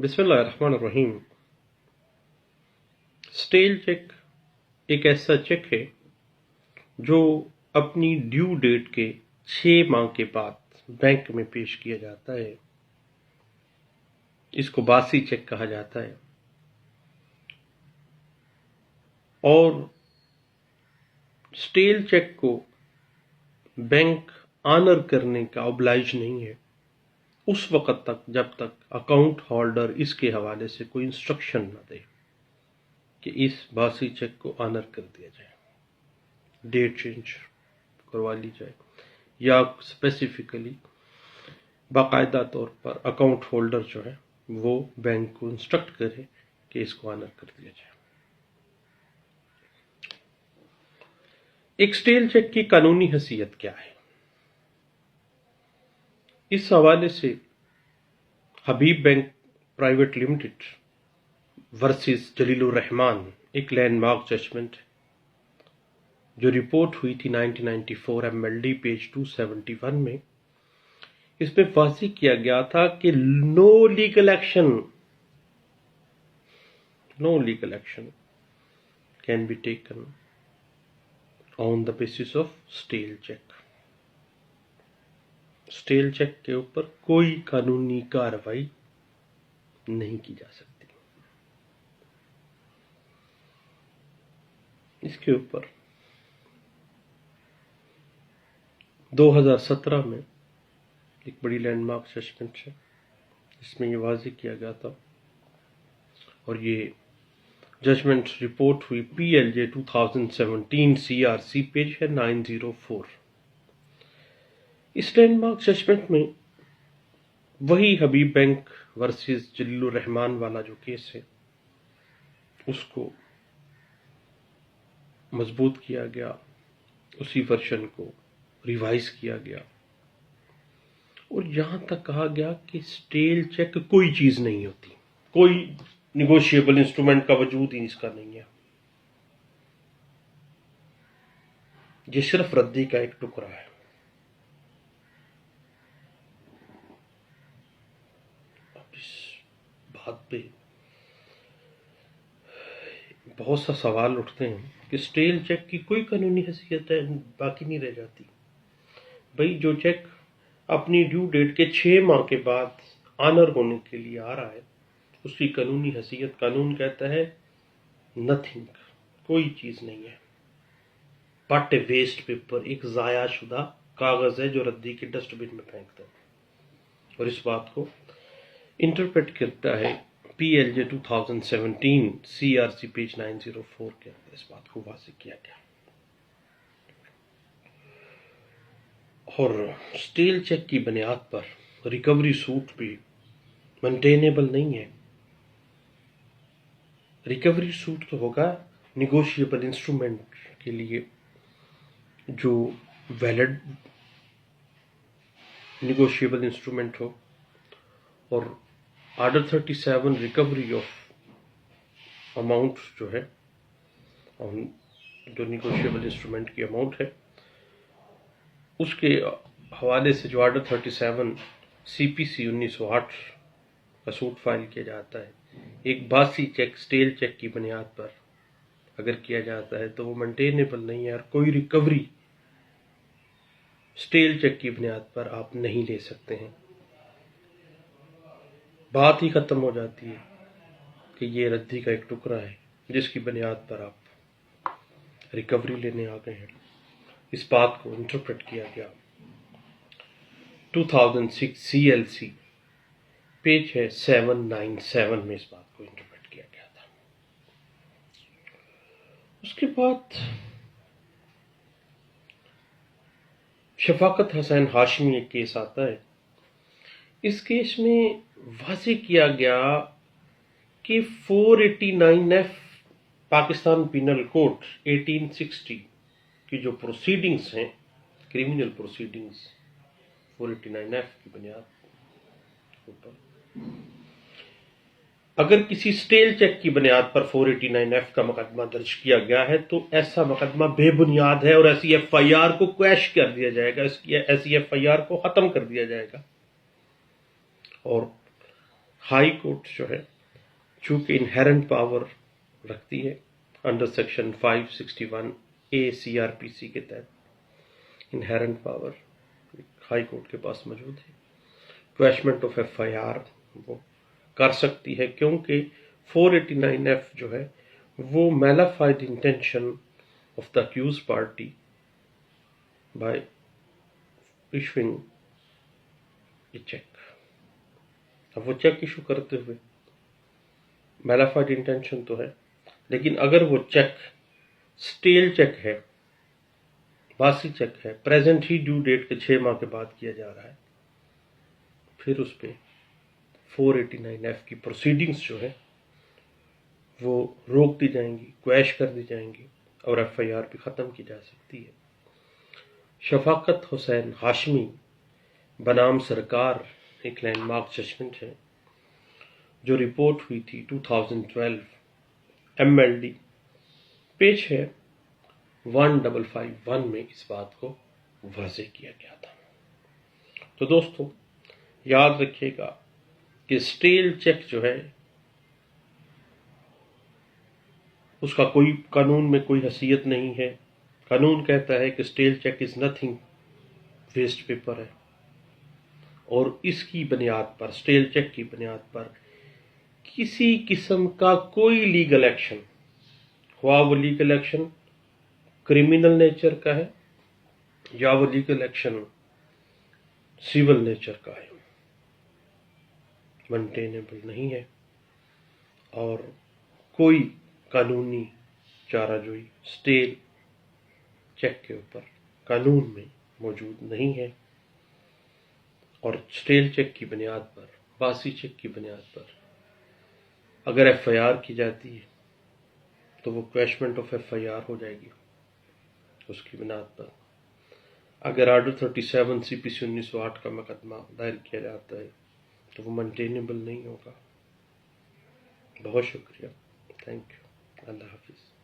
بسم اللہ الرحمن الرحیم۔ اسٹیل چیک ایک ایسا چیک ہے جو اپنی ڈیو ڈیٹ کے 6 ماہ کے بعد بینک میں پیش کیا جاتا ہے۔ اس کو باسی چیک کہا جاتا ہے اور اسٹیل چیک کو بینک آنر کرنے کا oblige نہیں ہے اس وقت تک جب تک اکاؤنٹ ہولڈر اس کے حوالے سے کوئی انسٹرکشن نہ دے کہ اس باسی چیک کو آنر کر دیا جائے، ڈیٹ چینج کروا لی جائے، یا اسپیسیفکلی باقاعدہ طور پر اکاؤنٹ ہولڈر جو ہے وہ بینک کو انسٹرکٹ کرے کہ اس کو آنر کر دیا جائے۔ ایک اسٹیل چیک کی قانونی حیثیت کیا ہے؟ اس حوالے سے حبیب بینک پرائیویٹ لمیٹڈ ورسز جلیل الرحمان ایک لینڈ مارک ججمنٹ ہے جو رپورٹ ہوئی تھی 1994 MLD پیج 271 میں۔ اس میں واضح کیا گیا تھا کہ no legal action can be taken on the basis of stale cheque. Stale cheque کے اوپر کوئی قانونی کارروائی نہیں کی جا سکتی۔ اس کے اوپر 2017 میں ایک بڑی لینڈ مارک ججمنٹ ہے جس میں یہ واضح کیا گیا تھا، اور یہ ججمنٹ رپورٹ ہوئی PLJ 2017 CRC پیج ہے 904۔ اس لینڈ مارک ججمنٹ میں وہی حبیب بینک ورسز جلیل الرحمان والا جو کیس ہے اس کو مضبوط کیا گیا، اسی ورژن کو ریوائز کیا گیا، اور یہاں تک کہا گیا کہ اسٹیل چیک کوئی چیز نہیں ہوتی، کوئی نیگوشیبل انسٹرومنٹ کا وجود ہی اس کا نہیں ہے، یہ صرف ردی کا ایک ٹکڑا ہے۔ اب اس بات پہ بہت سا سوال اٹھتے ہیں کہ اسٹیل چیک کی کوئی قانونی حیثیت باقی نہیں رہ جاتی۔ بھئی جو چیک اپنی ڈیو ڈیٹ کے 6 ماہ کے بعد آنر ہونے کے لیے آ رہا ہے اس کی قانونی حیثیت قانون کہتا ہے نتھنگ، کوئی چیز نہیں ہے، بٹ اے ویسٹ پیپر، ایک ضائع شدہ کاغذ ہے جو ردی کے ڈسٹ بن میں پھینکتا ہے۔ اور اس بات کو انٹرپریٹ کرتا ہے PLJ 2017 CRC پیج 904 کے اندر اس بات کو واضح کیا گیا۔ اور اسٹیل چیک کی بنیاد پر ریکوری سوٹ بھی مینٹینیبل نہیں ہے۔ ریکوری سوٹ تو ہوگا نیگوشیبل انسٹرومنٹ کے لیے جو ویلڈ نیگوشیبل انسٹرومنٹ ہو، اور آرڈر 37 ریکوری آف اماؤنٹ جو ہے، جو نیگوشیبل انسٹرومنٹ کی اماؤنٹ ہے، اس کے حوالے سے جو آرڈر 37 CPC 1908 کا سوٹ فائل کیا جاتا ہے، ایک باسی چیک اسٹیل چیک کی بنیاد پر اگر کیا جاتا ہے تو وہ مینٹینیبل نہیں ہے، اور کوئی ریکوری اسٹیل چیک کی بنیاد پر آپ نہیں لے سکتے ہیں۔ بات ہی ختم ہو جاتی ہے کہ یہ ردی کا ایک ٹکڑا ہے جس کی بنیاد پر آپ ریکوری لینے آ گئے ہیں۔ اس بات کو انٹرپریٹ کیا گیا 2006 CLC پیج ہے 797 میں، اس بات کو انٹرپریٹ کیا گیا تھا۔ اس کے بعد شفاقت حسین ہاشمی ایک کیس آتا ہے۔ اس کیس میں واضح کیا گیا کہ 489F پاکستان پینل کوڈ 1860 کی جو پروسیڈنگز ہیں، کریمنل پروسیڈنگز 489F کی بنیاد پر، اگر کسی اسٹیل چیک کی بنیاد پر 489F کا مقدمہ درج کیا گیا ہے تو ایسا مقدمہ بے بنیاد ہے، اور ایسی FIR کو کویش کر دیا جائے گا، ایسی FIR کو ختم کر دیا جائے گا، اور ہائی کورٹ جو ہے چونکہ انہیرنٹ پاور رکھتی ہے انڈر سیکشن 561A CRPC کے تحت، انہیرنٹ پاور ہائی کورٹ کے پاس موجود ہے، کویشمنٹ آف FIR وہ کر سکتی ہے، کیونکہ 489F جو ہے وہ mala fide intention of the accused party by issuing a cheque. اب وہ چیک ایشو کرتے ہوئے میلافائڈ انٹینشن تو ہے، لیکن اگر وہ چیک سٹیل چیک ہے، باسی چیک ہے، پریزنٹ ہی ڈیو ڈیٹ کے 6 ماہ کے بعد کیا جا رہا ہے، پھر اس پہ 489F کی پروسیڈنگز جو ہے وہ روک دی جائیں گی، کویش کر دی جائیں گی، اور FIR بھی ختم کی جا سکتی ہے. شفاقت حسین ہاشمی بنام سرکار ایک لینڈ مارک ججمنٹ ہے جو رپورٹ ہوئی تھی 2012 MLD، پیج ہے 1551 میں اس بات کو واضح کیا گیا تھا. تو دوستو یاد رکھیے گا کہ سٹیل چیک جو ہے اس کا کوئی قانون میں کوئی حیثیت نہیں ہے. قانون کہتا ہے کہ stale cheque is nothing, waste paper ہے، اور اس کی بنیاد پر، سٹیل چیک کی بنیاد پر کسی قسم کا کوئی لیگل ایکشن، خواہ وہ لیگل ایکشن کریمنل نیچر کا ہے یا وہ لیگل ایکشن سیول نیچر کا ہے، مینٹینیبل نہیں ہے، اور کوئی قانونی چارہ جوئی سٹیل چیک کے اوپر قانون میں موجود نہیں ہے. اور سٹیل چیک کی بنیاد پر، باسی چیک کی بنیاد پر اگر FIR کی جاتی ہے تو وہ کویشمنٹ آف FIR ہو جائے گی اس کی بنیاد پر. اگر آرڈر 37 CPC 1908 کا مقدمہ دائر کیا جاتا ہے تو وہ مینٹینیبل نہیں ہوگا. بہت شکریہ، تھینک یو، اللہ حافظ.